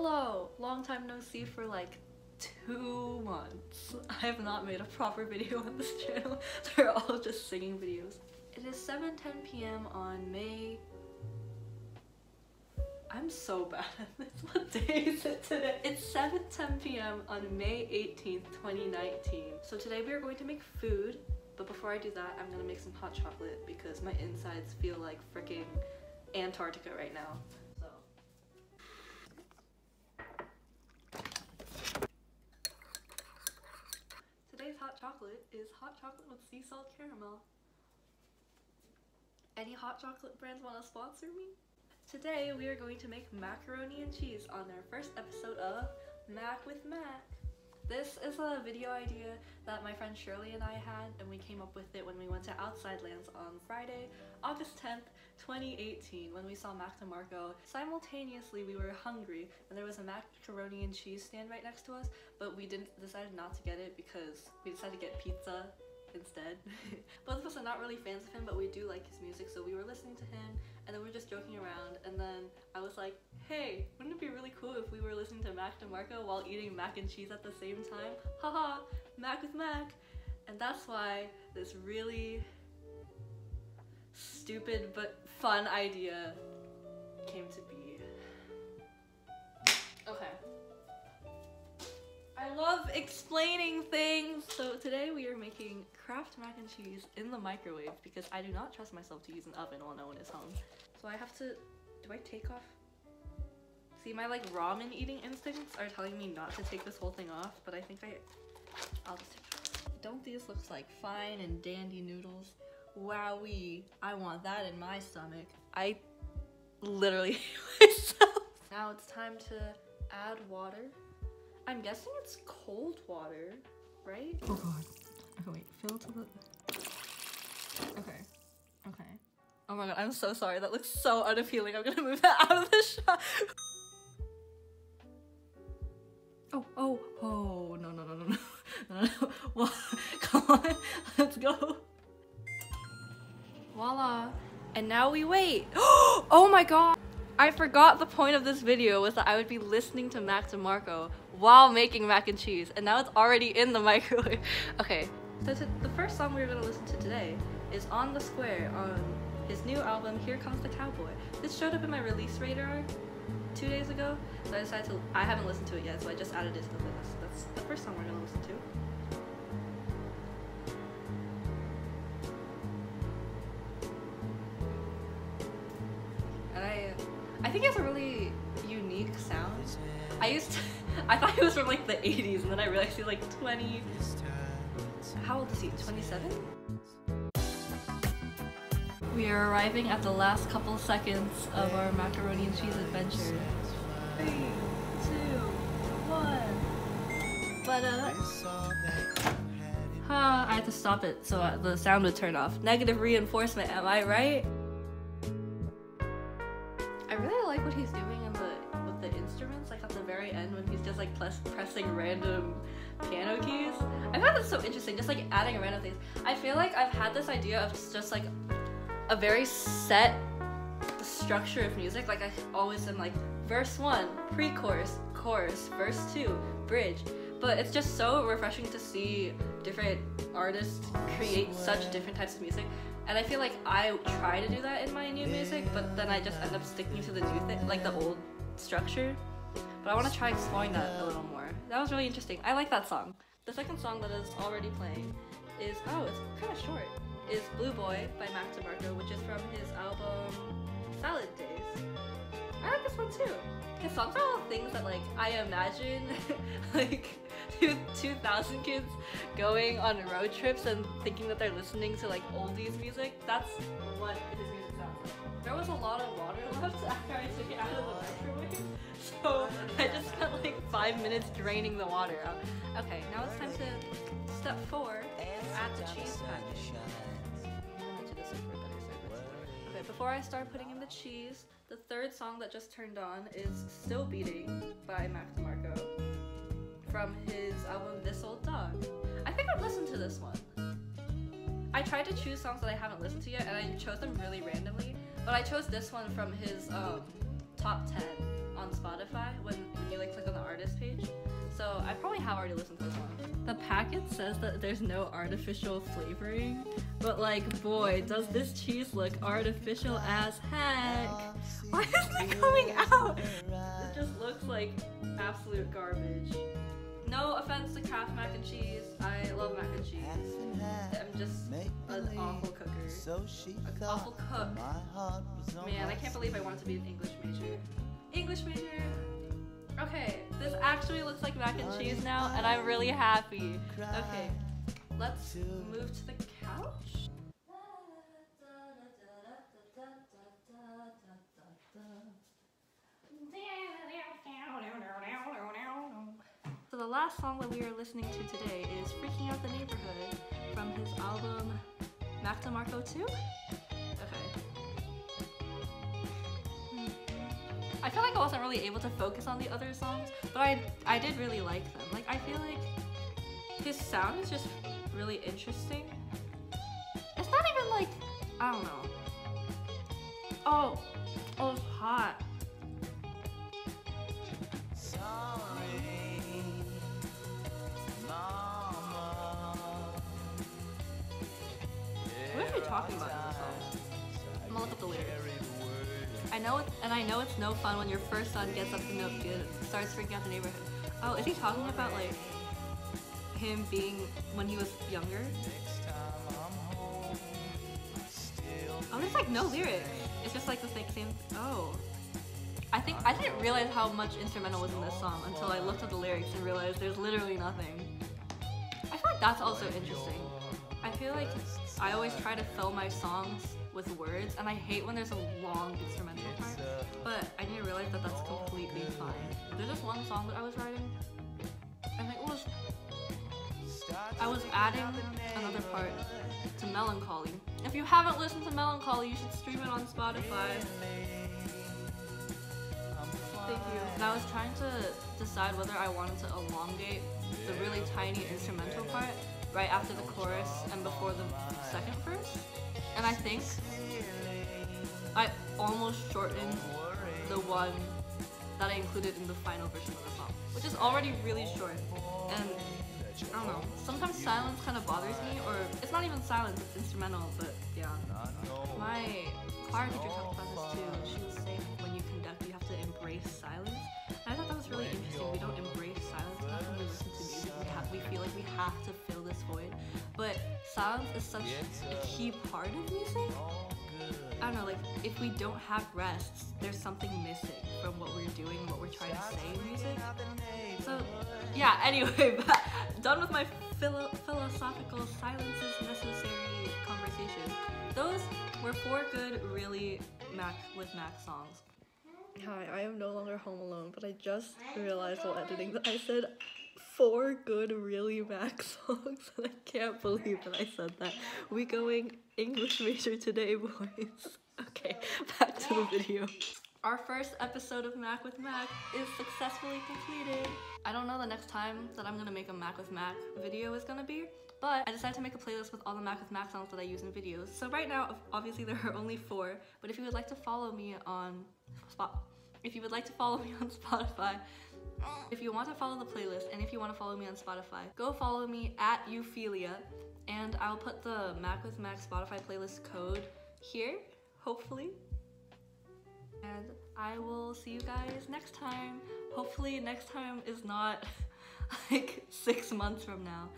Hello! Long time no see for like 2 months. I have not made a proper video on this channel. They're all just singing videos. It is 7:10 p.m. on May... I'm so bad at this. What day is it today? It's 7:10 p.m. on May 18th, 2019. So today we are going to make food, but before I do that, I'm gonna make some hot chocolate because my insides feel like freaking Antarctica right now. So. Today's hot chocolate is hot chocolate with sea salt caramel. Any hot chocolate brands want to sponsor me? Today we are going to make macaroni and cheese on our first episode of Mac with Mac. This is a video idea that my friend Shirley and I had, and we came up with it when we went to Outside Lands on Friday, August 10th, 2018, when we saw Mac DeMarco. Simultaneously, we were hungry, and there was a macaroni and cheese stand right next to us, but we decided not to get it because we decided to get pizza instead. Both of us are not really fans of him, but we do like his music, so we were listening to him, and then we were just joking around, and then I was like, hey, wouldn't it be really cool if we were listening to Mac DeMarco while eating mac and cheese at the same time? Haha, Mac with Mac. And that's why this really stupid but fun idea came to be. Okay. I love explaining things! So today we are making Kraft mac and cheese in the microwave because I do not trust myself to use an oven while no one is home. So I have to, do I take off? See, my like ramen eating instincts are telling me not to take this whole thing off, but I think I'll just take it off. Don't these look like fine and dandy noodles? Wowee, I want that in my stomach. I literally hate myself. Now it's time to add water. I'm guessing it's cold water, right? Oh god. Okay, wait, fill to the... Okay. Okay. Oh my god, I'm so sorry. That looks so unappealing. I'm gonna move that out of the shot. Oh, no. No. Well, come on, let's go. Voila. And now we wait. Oh my god. I forgot the point of this video was that I would be listening to Mac DeMarco while making mac and cheese, and now it's already in the microwave. Okay, so the first song we're gonna listen to today is On the Square on his new album, Here Comes the Cowboy. This showed up in my release radar 2 days ago, so I decided to, I haven't listened to it yet, so I just added it to the list. That's the first song we're gonna listen to. I think it has a really unique sound. I thought he was from like the 80s, and then I realized he's like 20. How old is he? 27? We are arriving at the last couple seconds of our macaroni and cheese adventure. 3, 2, 1. But I had to stop it so the sound would turn off. Negative reinforcement, am I right? I really like what he's doing with the instruments, like at the very end when he's just like pressing random piano keys. I find that so interesting, just like adding random things. I feel like I've had this idea of just like a very set structure of music. Like I always am like verse 1, pre-chorus, chorus, verse 2, bridge. But it's just so refreshing to see different artists create such different types of music. And I feel like I try to do that in my new music, but then I just end up sticking to the new thing, like the old structure. But I want to try exploring that a little more. That was really interesting. I like that song. The second song that is already playing is, oh, it's kind of short, is Blue Boy by Mac DeMarco, which is from his album Salad Days. I like this one too. His songs are all things that like I imagine like 2000 kids going on road trips and thinking that they're listening to like oldies music. That's what his music sounds like. There was a lot of water left after I took it out of the microwave, so I just spent like 5 minutes draining the water out. Okay, now it's time to step 4, add the cheese package. Okay, before I start putting in the cheese, the third song that just turned on is Still Beating by Mac DeMarco from his album This Old Dog. I think I've listened to this one. I tried to choose songs that I haven't listened to yet, and I chose them really randomly, but I chose this one from his top 10 on Spotify when you like I probably have already listened to this one. The packet says that there's no artificial flavoring, but like, boy, does this cheese look artificial as heck. Why is it coming out? It just looks like absolute garbage. No offense to Kraft mac and cheese. I love mac and cheese. I'm just an awful cooker. An awful cook. Man, I can't believe I wanted to be an English major. English major! Okay, this actually looks like mac and cheese now, and I'm really happy. Okay, let's move to the couch. So the last song that we are listening to today is Freaking Out the Neighborhood from his album Mac DeMarco 2? Okay. I feel like I wasn't really able to focus on the other songs, but I did really like them. Like, I feel like his sound is just really interesting. It's not even like, I don't know. Oh, it's hot. What are you talking about in this song? I'm gonna look up the lyrics. I know it's no fun when your first son gets up to starts freaking out the neighborhood. Oh, is he talking about like him being when he was younger? Oh, there's like no lyrics. It's just like the same. Oh, I didn't realize how much instrumental was in this song until I looked at the lyrics and realized there's literally nothing. I feel like that's also interesting. I feel like I always try to fill my songs with words, and I hate when there's a long instrumental part, but I didn't realize that that's completely fine. There's just one song that I was writing, and I was adding another part to Melancholy. If you haven't listened to Melancholy, you should stream it on Spotify. Thank you. And I was trying to decide whether I wanted to elongate the really tiny instrumental part right after the chorus and before the second verse. And I think I almost shortened the one that I included in the final version of the song, which is already really short. And I don't know, sometimes silence kind of bothers me, or it's not even silence, it's instrumental, but yeah. My choir teacher talked about this too. She was saying when you conduct, you have to embrace silence. And I thought that was really interesting. We don't embrace silence enough when we listen to music. We feel like we have to fill this void. But silence is such a key part of music. I don't know, like, if we don't have rests, there's something missing from what we're doing and what we're trying to say in music. So, yeah, anyway, done with my philosophical silence is necessary conversation. Those were 4 good, really Mac songs. Hi, I am no longer home alone, but I just realized while editing that I said 4 good, really Mac songs, and I can't believe that I said that. We going English major today, boys. Okay, back to the video. Our first episode of Mac with Mac is successfully completed. I don't know the next time that I'm gonna make a Mac with Mac video is gonna be, but I decided to make a playlist with all the Mac with Mac songs that I use in videos. So right now, obviously there are only 4, but if you would like to follow me on Spotify, if you want to follow the playlist, and if you want to follow me on Spotify, go follow me at Euphilia, and I'll put the Mac with Mac Spotify playlist code here, hopefully. And I will see you guys next time. Hopefully next time is not like 6 months from now.